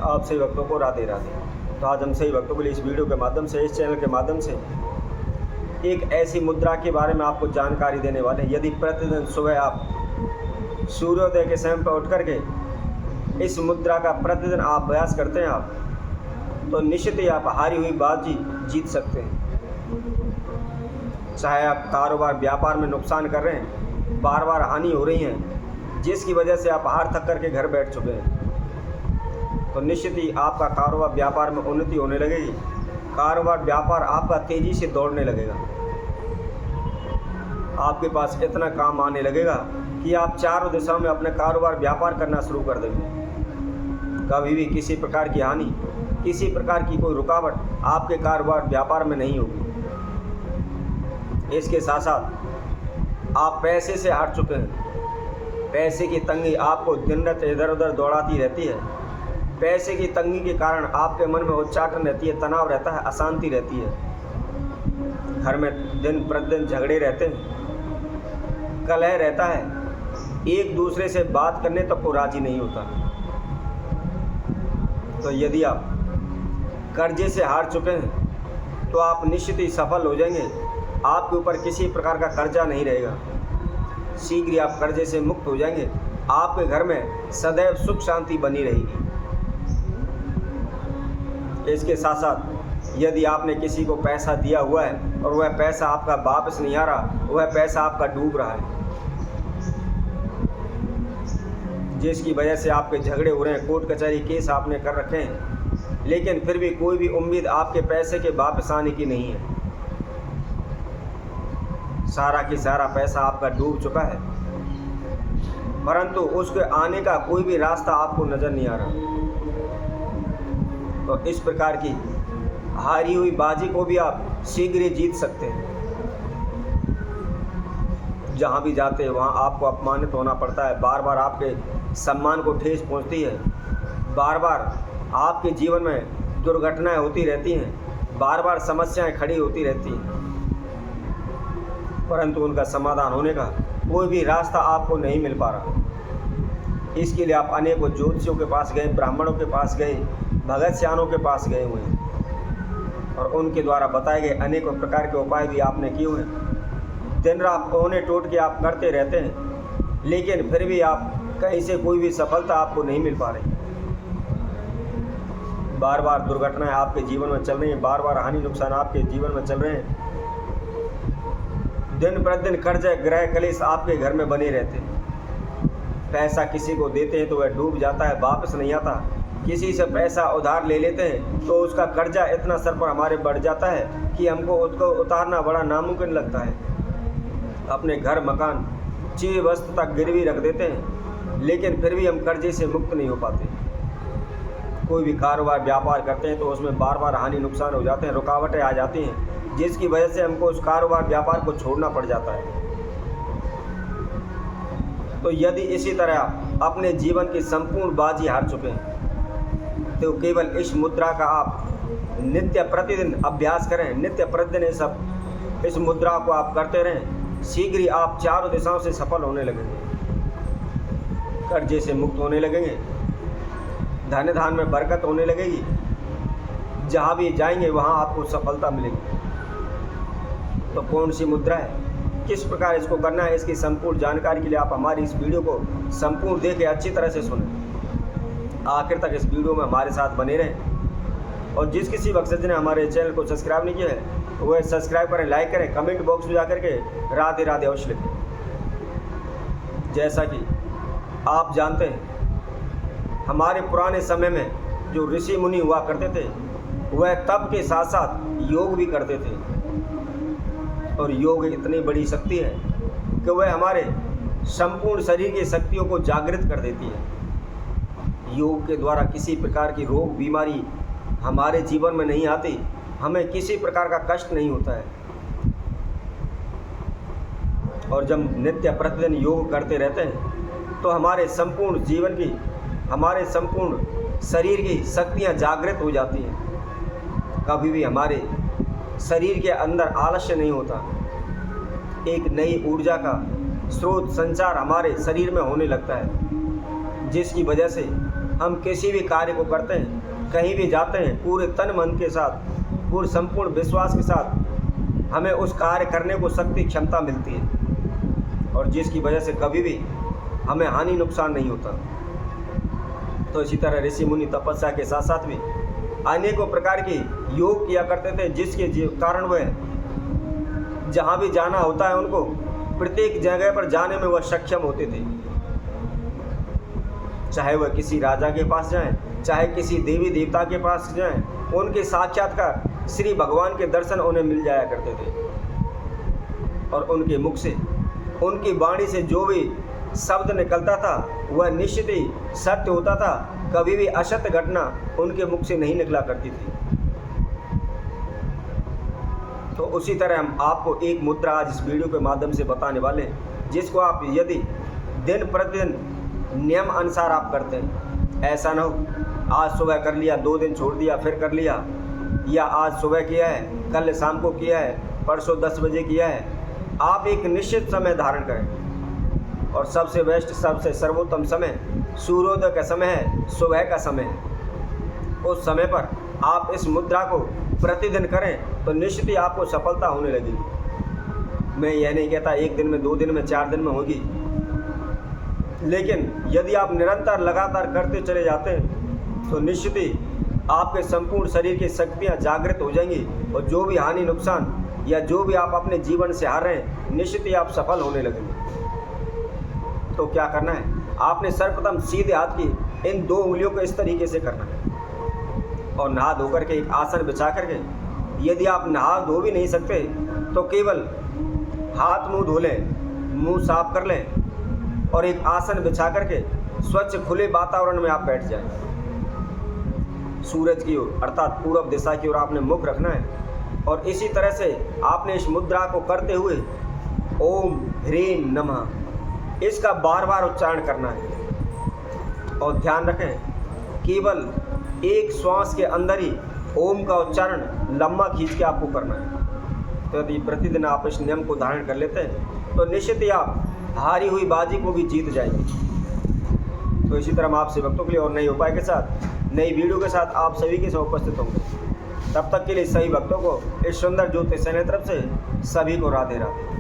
आप सभी भक्तों को राधे राधे। तो आज हम सभी भक्तों के लिए इस वीडियो के माध्यम से, इस चैनल के माध्यम से एक ऐसी मुद्रा के बारे में आपको जानकारी देने वाले हैं। यदि प्रतिदिन सुबह आप सूर्योदय के समय पर उठ करके इस मुद्रा का प्रतिदिन आप अभ्यास करते हैं तो निश्चित ही आप हारी हुई बाजी जीत सकते हैं। चाहे आप कारोबार व्यापार में नुकसान कर रहे हैं, बार बार हानि हो रही है, जिसकी वजह से आप हार थक करके घर बैठ चुके हैं, तो निश्चित ही आपका कारोबार व्यापार में उन्नति होने लगेगी। कारोबार व्यापार आपका तेज़ी से दौड़ने लगेगा। आपके पास इतना काम आने लगेगा कि आप चारों दिशाओं में अपने कारोबार व्यापार करना शुरू कर देंगे। कभी भी किसी प्रकार की हानि, किसी प्रकार की कोई रुकावट आपके कारोबार व्यापार में नहीं होगी। इसके साथ साथ आप पैसे से हार चुके हैं। पैसे की तंगी आपको दिन रात इधर उधर दौड़ाती रहती है। पैसे की तंगी के कारण आपके मन में उच्चाटन रहती है, तनाव रहता है, अशांति रहती है। घर में दिन प्रतिदिन झगड़े रहते हैं, कलह रहता है, एक दूसरे से बात करने तक को राजी नहीं होता। तो यदि आप कर्जे से हार चुके हैं तो आप निश्चित ही सफल हो जाएंगे। आपके ऊपर किसी प्रकार का कर्जा नहीं रहेगा। शीघ्र ही आप कर्जे से मुक्त हो जाएंगे। आपके घर में सदैव सुख शांति बनी रहेगी। इसके साथ साथ यदि आपने किसी को पैसा दिया हुआ है और वह पैसा आपका वापस नहीं आ रहा, वह पैसा आपका डूब रहा है, जिसकी वजह से आपके झगड़े हो रहे हैं, कोर्ट कचहरी केस आपने कर रखे हैं, लेकिन फिर भी कोई भी उम्मीद आपके पैसे के वापस आने की नहीं है। सारा की सारा पैसा आपका डूब चुका है, परंतु उसके आने का कोई भी रास्ता आपको नज़र नहीं आ रहा। तो इस प्रकार की हारी हुई बाजी को भी आप शीघ्र ही जीत सकते हैं। जहाँ भी जाते हैं वहाँ आपको अपमानित होना पड़ता है, बार बार आपके सम्मान को ठेस पहुँचती है, बार बार आपके जीवन में दुर्घटनाएं होती रहती हैं, बार बार समस्याएं खड़ी होती रहती हैं, परंतु उनका समाधान होने का कोई भी रास्ता आपको नहीं मिल पा रहा। इसके लिए आप अनेकों ज्योतिषियों के पास गए, ब्राह्मणों के पास गए, भगत सियानों के पास गए हुए हैं और उनके द्वारा बताए गए अनेकों प्रकार के उपाय भी आपने किए हुए हैं। दिन रात औने टोट के आप करते रहते हैं, लेकिन फिर भी आप कहीं से कोई भी सफलता आपको नहीं मिल पा रही। बार बार दुर्घटनाएं आपके जीवन में चल रही हैं, बार बार हानि नुकसान आपके जीवन में चल रहे हैं। दिन प्रतिदिन कर्ज ग्रह कलेश आपके घर में बने रहते हैं। पैसा किसी को देते हैं तो वह डूब जाता है, वापस नहीं आता। किसी से पैसा उधार ले लेते हैं तो उसका कर्जा इतना सर पर हमारे बढ़ जाता है कि हमको उसको उतारना बड़ा नामुमकिन लगता है। अपने घर मकान चीज वस्तु तक गिरवी रख देते हैं, लेकिन फिर भी हम कर्जे से मुक्त नहीं हो पाते। कोई भी कारोबार व्यापार करते हैं तो उसमें बार बार हानि नुकसान हो जाते हैं, रुकावटें आ जाती हैं, जिसकी वजह से हमको उस कारोबार व्यापार को छोड़ना पड़ जाता है। तो यदि इसी तरह आप अपने जीवन की संपूर्ण बाजी हार चुके हैं तो केवल इस मुद्रा का आप नित्य प्रतिदिन अभ्यास करें, नित्य प्रतिदिन इस मुद्रा को आप करते रहें। शीघ्र ही आप चारों दिशाओं से सफल होने लगेंगे, कर्जे से मुक्त होने लगेंगे, धन धान में बरकत होने लगेगी। जहाँ भी जाएंगे वहाँ आपको सफलता मिलेगी। तो कौन सी मुद्रा है, किस प्रकार इसको करना है, इसकी संपूर्ण जानकारी के लिए आप हमारी इस वीडियो को संपूर्ण देखें, अच्छी तरह से सुनें, आखिर तक इस वीडियो में हमारे साथ बने रहें। और जिस किसी मकसद ने हमारे चैनल को सब्सक्राइब नहीं किया है वह सब्सक्राइब करें, लाइक करें, कमेंट बॉक्स में जाकर के राधे राधे अवश्य लिखें। जैसा कि आप जानते हैं हमारे पुराने समय में जो ऋषि मुनि हुआ करते थे वह तप के साथ साथ योग भी करते थे, और योग इतनी बड़ी शक्ति है कि वह हमारे संपूर्ण शरीर की शक्तियों को जागृत कर देती है। योग के द्वारा किसी प्रकार की रोग बीमारी हमारे जीवन में नहीं आती, हमें किसी प्रकार का कष्ट नहीं होता है। और जब नित्य प्रतिदिन योग करते रहते हैं तो हमारे संपूर्ण जीवन की, हमारे संपूर्ण शरीर की शक्तियाँ जागृत हो जाती हैं। कभी भी हमारे शरीर के अंदर आलस्य नहीं होता। एक नई ऊर्जा का स्रोत संचार हमारे शरीर में होने लगता है, जिसकी वजह से हम किसी भी कार्य को करते हैं, कहीं भी जाते हैं, पूरे तन मन के साथ, पूरे संपूर्ण विश्वास के साथ हमें उस कार्य करने को शक्ति क्षमता मिलती है, और जिसकी वजह से कभी भी हमें हानि नुकसान नहीं होता। तो इसी तरह ऋषि मुनि तपस्या के साथ साथ भी अनेकों प्रकार के योग किया करते थे, जिसके कारण वह जहाँ भी जाना होता है उनको प्रत्येक जगह पर जाने में वह सक्षम होते थे। चाहे वह किसी राजा के पास जाएं, चाहे किसी देवी देवता के पास जाएं, उनके साक्षात्कार श्री भगवान के दर्शन उन्हें मिल जाया करते थे, और उनके मुख से, उनकी वाणी से जो भी शब्द निकलता था वह निश्चित ही सत्य होता था। कभी भी असत्य घटना उनके मुख से नहीं निकला करती थी। तो उसी तरह हम आपको एक मुद्रा आज इस वीडियो के माध्यम से बताने वाले हैं, जिसको आप यदि दिन प्रतिदिन नियम अनुसार आप करते हैं, ऐसा ना हो आज सुबह कर लिया, 2 दिन छोड़ दिया, फिर कर लिया, या आज सुबह किया है, कल शाम को किया है, परसों 10 बजे किया है। आप एक निश्चित समय धारण करें, और सबसे बेस्ट, सबसे सर्वोत्तम समय सूर्योदय का समय है, सुबह का समय है। उस समय पर आप इस मुद्रा को प्रतिदिन करें तो निश्चित ही आपको सफलता होने लगेगी। मैं यह नहीं कहता 1 दिन में, 2 दिन में, 4 दिन में होगी, लेकिन यदि आप निरंतर लगातार करते चले जाते हैं तो निश्चित ही आपके संपूर्ण शरीर की शक्तियाँ जागृत हो जाएंगी, और जो भी हानि नुकसान या जो भी आप अपने जीवन से हार रहे हैं, निश्चित ही आप सफल होने लगेंगे। तो क्या करना है, आपने सर्वप्रथम सीधे हाथ की इन 2 उंगलियों को इस तरीके से करना है, और नहा धो करके एक आसन बिछा करके, यदि आप नहा धो भी नहीं सकते तो केवल हाथ मुंह धो लें, मुंह साफ कर लें, और एक आसन बिछा करके स्वच्छ खुले वातावरण में आप बैठ जाएं। सूरज की ओर अर्थात पूर्व दिशा की ओर आपने मुख रखना है, और इसी तरह से आपने इस मुद्रा को करते हुए ओम ह्रीं नमः इसका बार बार उच्चारण करना है। और ध्यान रखें, केवल एक श्वास के अंदर ही ओम का उच्चारण लंबा खींच के आपको करना है। तो यदि प्रतिदिन आप इस नियम को धारण कर लेते हैं तो निश्चित ही आप हारी हुई बाजी को भी जीत जाएंगे। तो इसी तरह हम आपसे भक्तों के लिए और नए उपाय के साथ, नई वीडियो के साथ आप सभी के साथ उपस्थित होंगे। तब तक के लिए सभी भक्तों को इस सुंदर ज्योतिष चैनल तरफ से सभी को राधे राधे।